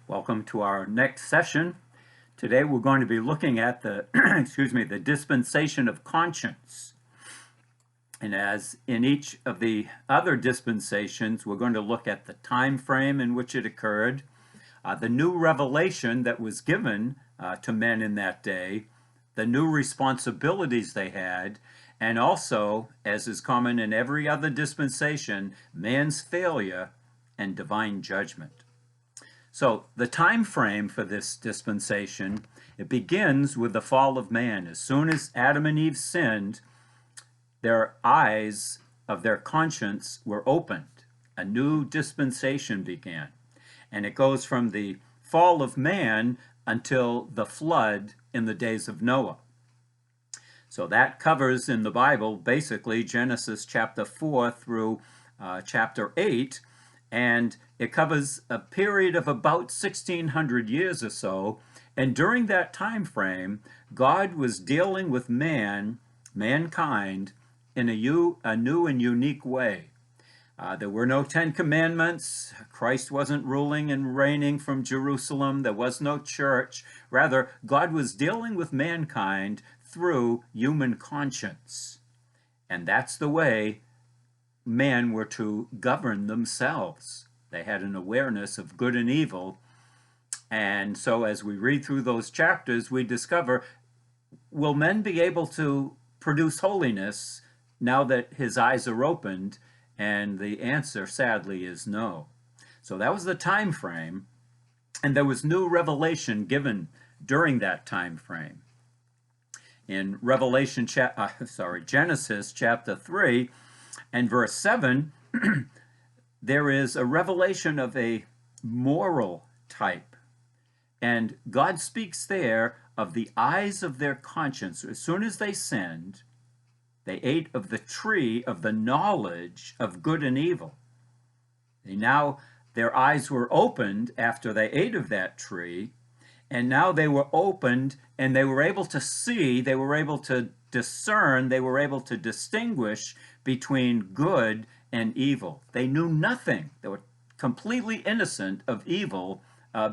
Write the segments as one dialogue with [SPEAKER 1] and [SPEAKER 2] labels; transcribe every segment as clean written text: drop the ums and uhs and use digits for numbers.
[SPEAKER 1] Welcome to our next session. Today we're going to be looking at the, the dispensation of conscience. And as in each of the other dispensations, we're going to look at the time frame in which it occurred, the new revelation that was given to men in that day, the new responsibilities they had, and also, as is common in every other dispensation, man's failure and divine judgment. So the time frame for this dispensation, it begins with the fall of man. As soon as Adam and Eve sinned, their eyes of their conscience were opened. A new dispensation began. And it goes from the fall of man until the flood in the days of Noah. So that covers in the Bible basically Genesis chapter 4 through chapter 8. And it covers a period of about 1600 years or so. And during that time frame, God was dealing with mankind, in a new and unique way. There were no 10 Commandments. Christ wasn't ruling and reigning from Jerusalem. There was no church. Rather, God was dealing with mankind through human conscience. And that's the way men were to govern themselves. They had an awareness of good and evil. And so as we read through those chapters, we discover, will men be able to produce holiness now that his eyes are opened? And the answer, sadly, is no. So that was the time frame. And there was new revelation given during that time frame. In Genesis chapter 3, and verse 7, there is a revelation of a moral type. And God speaks there of the eyes of their conscience. As soon as they sinned, they ate of the tree of the knowledge of good and evil. Their eyes were opened after they ate of that tree, and now they were opened and they were able to see, they were able to discern, they were able to distinguish between good and evil. They knew nothing. They were completely innocent of evil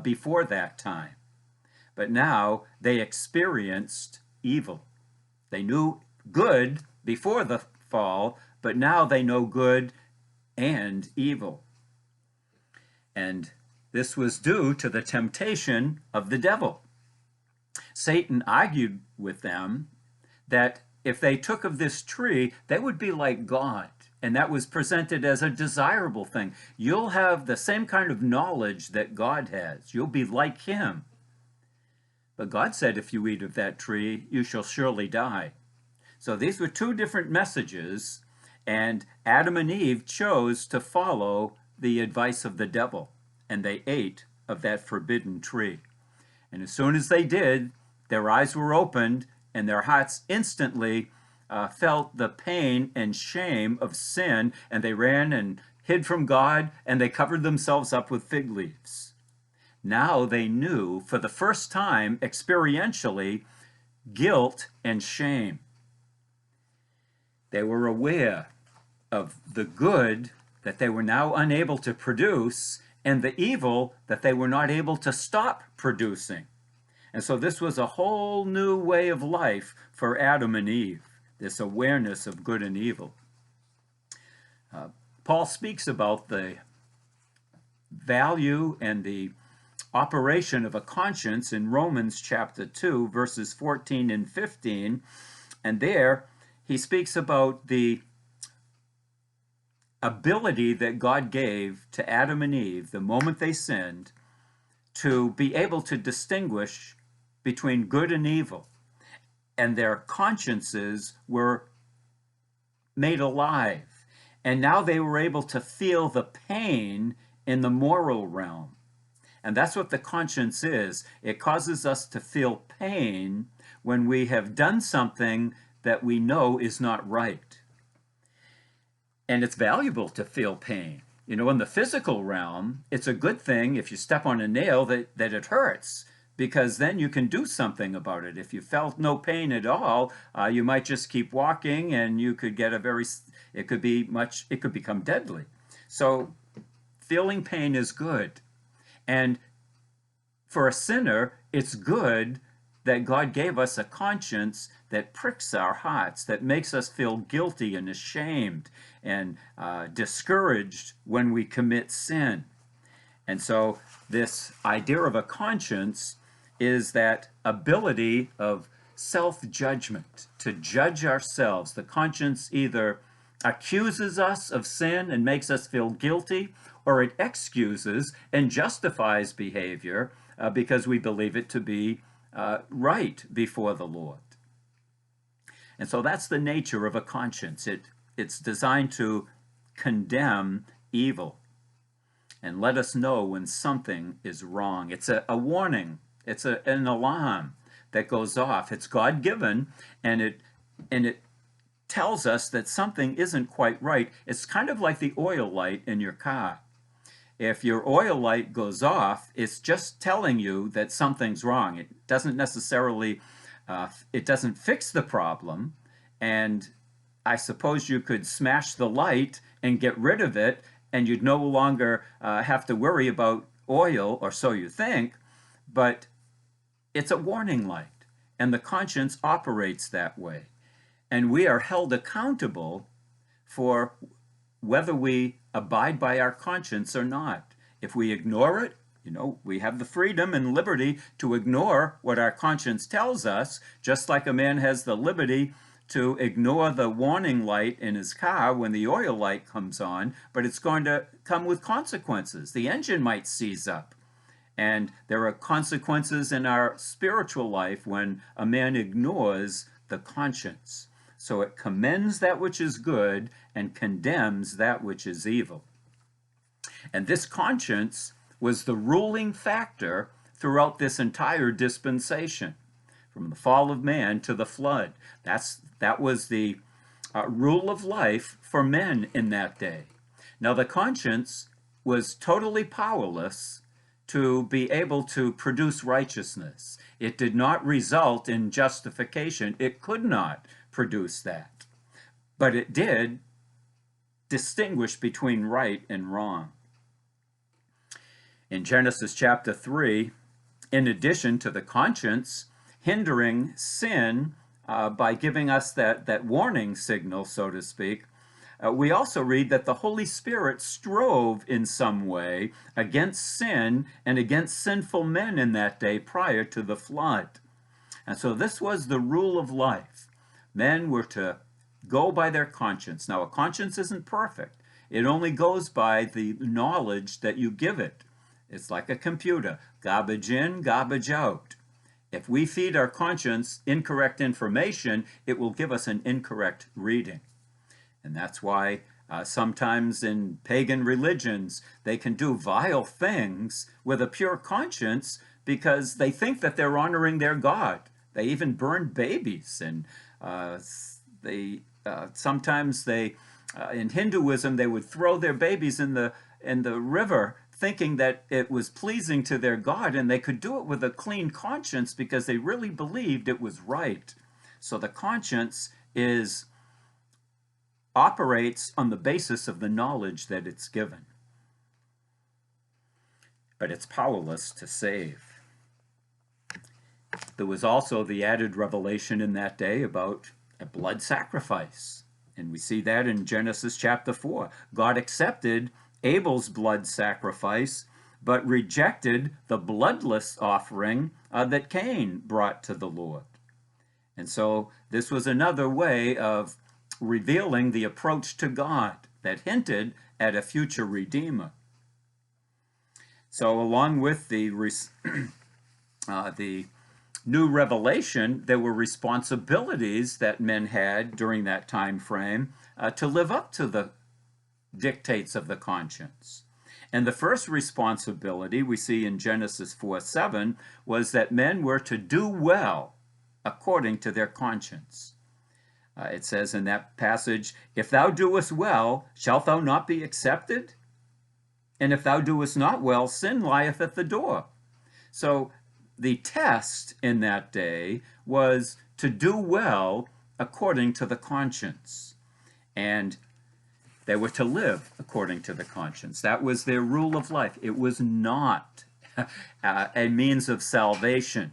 [SPEAKER 1] before that time. But now they experienced evil. They knew good before the fall, but now they know good and evil. And this was due to the temptation of the devil. Satan argued with them that if they took of this tree, they would be like God. And that was presented as a desirable thing. You'll have the same kind of knowledge that God has. You'll be like him. But God said, if you eat of that tree, you shall surely die. So these were two different messages, and Adam and Eve chose to follow the advice of the devil, and they ate of that forbidden tree. And as soon as they did, their eyes were opened, and their hearts instantly felt the pain and shame of sin, and they ran and hid from God, and they covered themselves up with fig leaves. Now they knew, for the first time, experientially, guilt and shame. They were aware of the good that they were now unable to produce and the evil that they were not able to stop producing. And so this was a whole new way of life for Adam and Eve, this awareness of good and evil. Paul speaks about the value and the operation of a conscience in Romans chapter 2, verses 14 and 15. And there he speaks about the ability that God gave to Adam and Eve the moment they sinned to be able to distinguish between good and evil. And their consciences were made alive. And now they were able to feel the pain in the moral realm. And that's what the conscience is. It causes us to feel pain when we have done something that we know is not right. And it's valuable to feel pain. You know, in the physical realm, it's a good thing if you step on a nail that it hurts, because then you can do something about it. If you felt no pain at all, you might just keep walking, and you could get it could become deadly. So feeling pain is good. And for a sinner, it's good that God gave us a conscience that pricks our hearts, that makes us feel guilty and ashamed and discouraged when we commit sin. And so this idea of a conscience is that ability of self-judgment, to judge ourselves. The conscience either accuses us of sin and makes us feel guilty, or it excuses and justifies behavior because we believe it to be right before the Lord. And so that's the nature of a conscience. It's designed to condemn evil and let us know when something is wrong. It's a warning. It's an alarm that goes off. It's God-given, and it tells us that something isn't quite right. It's kind of like the oil light in your car. If your oil light goes off, it's just telling you that something's wrong. It doesn't necessarily, it doesn't fix the problem, and I suppose you could smash the light and get rid of it, and you'd no longer have to worry about oil, or so you think, but it's a warning light, and the conscience operates that way. And we are held accountable for whether we abide by our conscience or not. If we ignore it, we have the freedom and liberty to ignore what our conscience tells us, just like a man has the liberty to ignore the warning light in his car when the oil light comes on, but it's going to come with consequences. The engine might seize up. And there are consequences in our spiritual life when a man ignores the conscience. So it commends that which is good and condemns that which is evil. And this conscience was the ruling factor throughout this entire dispensation, from the fall of man to the flood. That was the rule of life for men in that day. Now the conscience was totally powerless to be able to produce righteousness. It did not result in justification. It could not produce that. But it did distinguish between right and wrong. In Genesis chapter 3, in addition to the conscience hindering sin by giving us that warning signal, so to speak, we also read that the Holy Spirit strove in some way against sin and against sinful men in that day prior to the flood. And so this was the rule of life. Men were to go by their conscience. Now, a conscience isn't perfect. It only goes by the knowledge that you give it. It's like a computer, garbage in, garbage out. If we feed our conscience incorrect information, it will give us an incorrect reading. And that's why sometimes in pagan religions, they can do vile things with a pure conscience because they think that they're honoring their God. They even burn babies, and sometimes in Hinduism, they would throw their babies in the river, thinking that it was pleasing to their God, and they could do it with a clean conscience because they really believed it was right. So the conscience operates on the basis of the knowledge that it's given. But it's powerless to save. There was also the added revelation in that day about a blood sacrifice. And we see that in Genesis chapter 4. God accepted Abel's blood sacrifice, but rejected the bloodless offering that Cain brought to the Lord. And so this was another way of revealing the approach to God that hinted at a future Redeemer. So along with the new revelation, there were responsibilities that men had during that time frame to live up to the dictates of the conscience. And the first responsibility we see in Genesis 4:7 was that men were to do well according to their conscience. It says in that passage, "If thou doest well, shalt thou not be accepted? And if thou doest not well, sin lieth at the door." So the test in that day was to do well according to the conscience. And they were to live according to the conscience. That was their rule of life. It was not a means of salvation.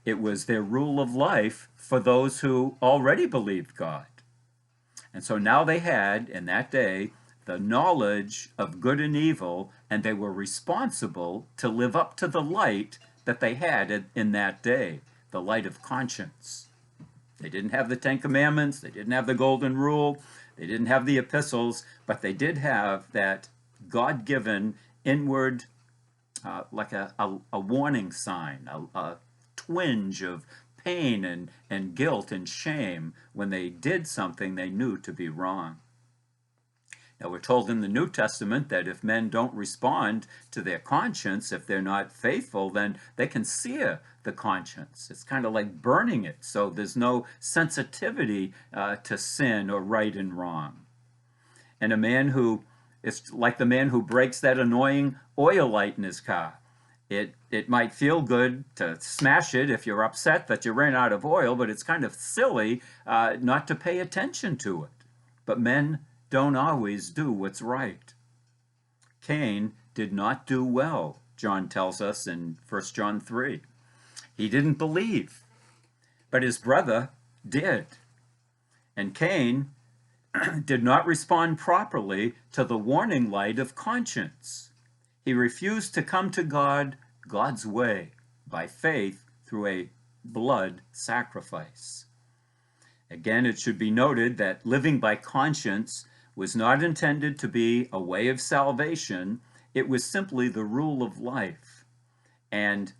[SPEAKER 1] It was their rule of life for those who already believed God. And so now they had, in that day, the knowledge of good and evil, and they were responsible to live up to the light that they had in that day, the light of conscience. They didn't have the Ten Commandments, they didn't have the Golden Rule, they didn't have the epistles, but they did have that God-given inward, like a warning sign, a twinge of pain and guilt and shame when they did something they knew to be wrong. Now, we're told in the New Testament that if men don't respond to their conscience, if they're not faithful, then they can sear the conscience. It's kind of like burning it, so there's no sensitivity to sin or right and wrong. And a man who, it's like the man who breaks that annoying oil light in his car. It might feel good to smash it if you're upset that you ran out of oil, but it's kind of silly not to pay attention to it. But men don't always do what's right. Cain did not do well, John tells us in 1 John 3. He didn't believe, but his brother did. And Cain did not respond properly to the warning light of conscience. He refused to come to God God's way by faith through a blood sacrifice. Again, it should be noted that living by conscience was not intended to be a way of salvation. It was simply the rule of life. And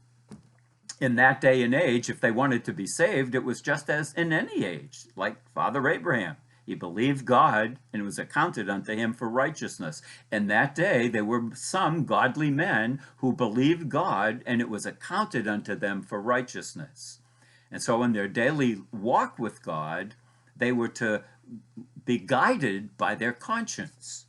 [SPEAKER 1] in that day and age, if they wanted to be saved, it was just as in any age, like Father Abraham. He believed God, and it was accounted unto him for righteousness. In that day, there were some godly men who believed God, and it was accounted unto them for righteousness. And so in their daily walk with God, they were to be guided by their conscience.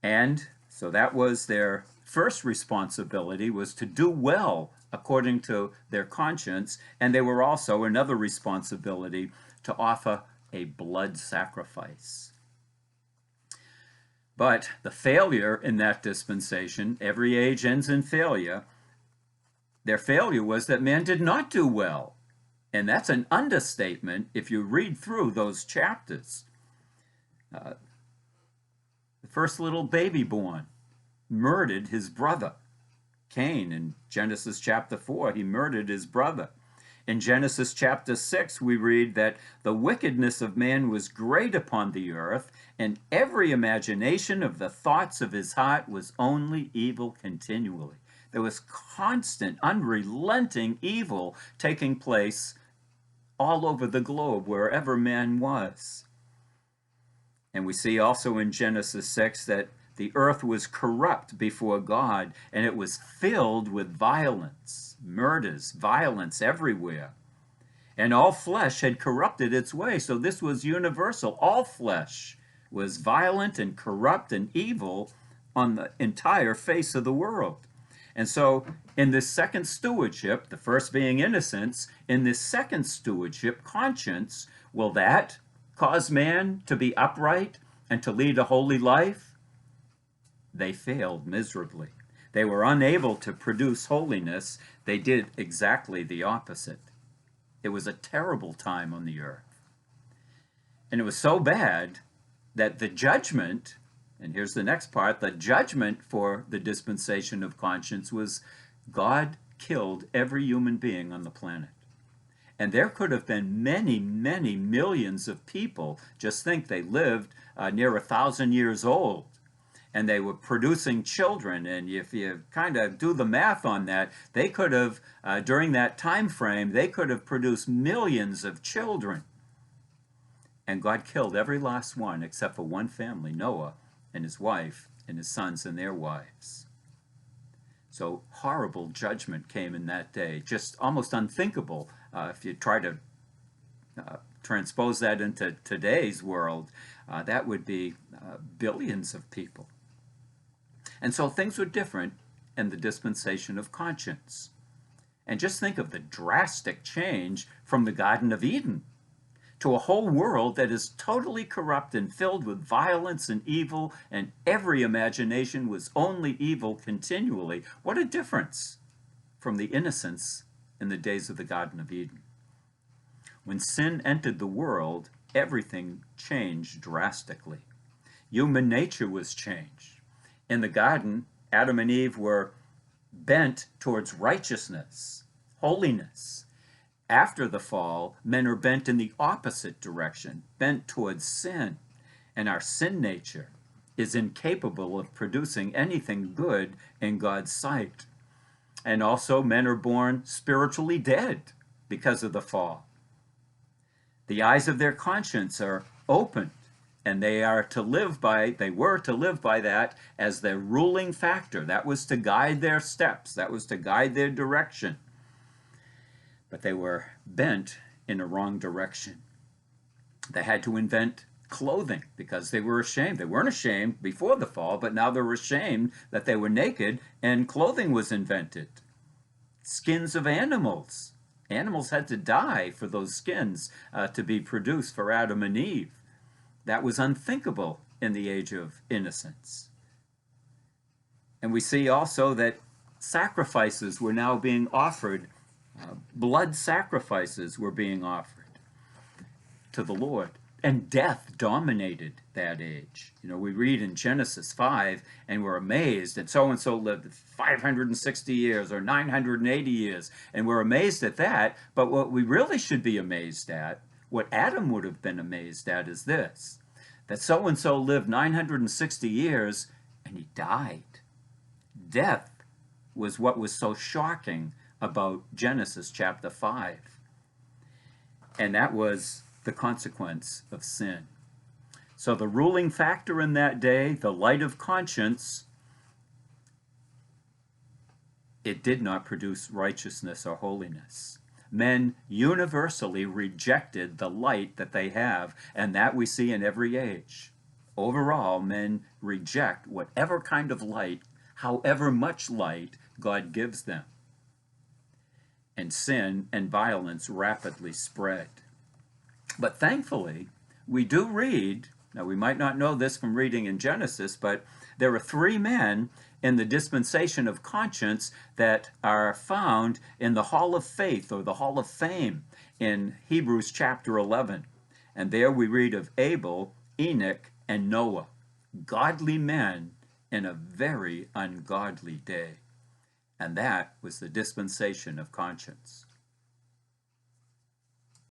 [SPEAKER 1] And so that was their first responsibility, was to do well according to their conscience. And they were also another responsibility to offer a blood sacrifice. But the failure in that dispensation, every age ends in failure. Their failure was that man did not do well. And that's an understatement if you read through those chapters. The first little baby born murdered his brother. Cain, in Genesis chapter 4, he murdered his brother. In Genesis chapter 6, we read that the wickedness of man was great upon the earth, and every imagination of the thoughts of his heart was only evil continually. There was constant, unrelenting evil taking place all over the globe, wherever man was. And we see also in Genesis 6 that the earth was corrupt before God, and it was filled with violence, murders, violence everywhere. And all flesh had corrupted its way, so this was universal. All flesh was violent and corrupt and evil on the entire face of the world. And so in this second stewardship, the first being innocence, in this second stewardship, conscience, will that cause man to be upright and to lead a holy life? They failed miserably. They were unable to produce holiness. They did exactly the opposite. It was a terrible time on the earth. And it was so bad that the judgment, and here's the next part, the judgment for the dispensation of conscience was God killed every human being on the planet. And there could have been many, many millions of people. Just think they lived near 1,000 years old. And they were producing children, and if you kind of do the math on that, they could have, during that time frame, they could have produced millions of children. And God killed every last one except for one family, Noah and his wife and his sons and their wives. So horrible judgment came in that day, just almost unthinkable if you try to transpose that into today's world. That would be billions of people. And so things were different in the dispensation of conscience. And just think of the drastic change from the Garden of Eden to a whole world that is totally corrupt and filled with violence and evil, and every imagination was only evil continually. What a difference from the innocence in the days of the Garden of Eden. When sin entered the world, everything changed drastically. Human nature was changed. In the garden, Adam and Eve were bent towards righteousness, holiness. After the fall, men are bent in the opposite direction, bent towards sin. And our sin nature is incapable of producing anything good in God's sight. And also, men are born spiritually dead because of the fall. The eyes of their conscience are opened, and they were to live by that as their ruling factor. That was to guide their steps. That was to guide their direction. But they were bent in a wrong direction. They had to invent clothing because they were ashamed. They weren't ashamed before the fall, but now they were ashamed that they were naked, and clothing was invented. Skins of animals. Animals had to die for those skins to be produced for Adam and Eve. That was unthinkable in the age of innocence. And we see also that sacrifices were now being offered. Blood sacrifices were being offered to the Lord. And death dominated that age. You know, we read in Genesis 5, and we're amazed that so-and-so lived 560 years or 980 years, and we're amazed at that. But what we really should be amazed at, what Adam would have been amazed at, is this, that so-and-so lived 960 years, and he died. Death was what was so shocking about Genesis chapter 5. And that was the consequence of sin. So the ruling factor in that day, the light of conscience, it did not produce righteousness or holiness. Men universally rejected the light that they have, and that we see in every age. Overall, men reject whatever kind of light, however much light God gives them. And sin and violence rapidly spread. But thankfully, we do read, now we might not know this from reading in Genesis, but there are 3 men in the dispensation of conscience that are found in the Hall of Faith, or the Hall of Fame, in Hebrews chapter 11. And there we read of Abel, Enoch, and Noah, godly men in a very ungodly day. And that was the dispensation of conscience.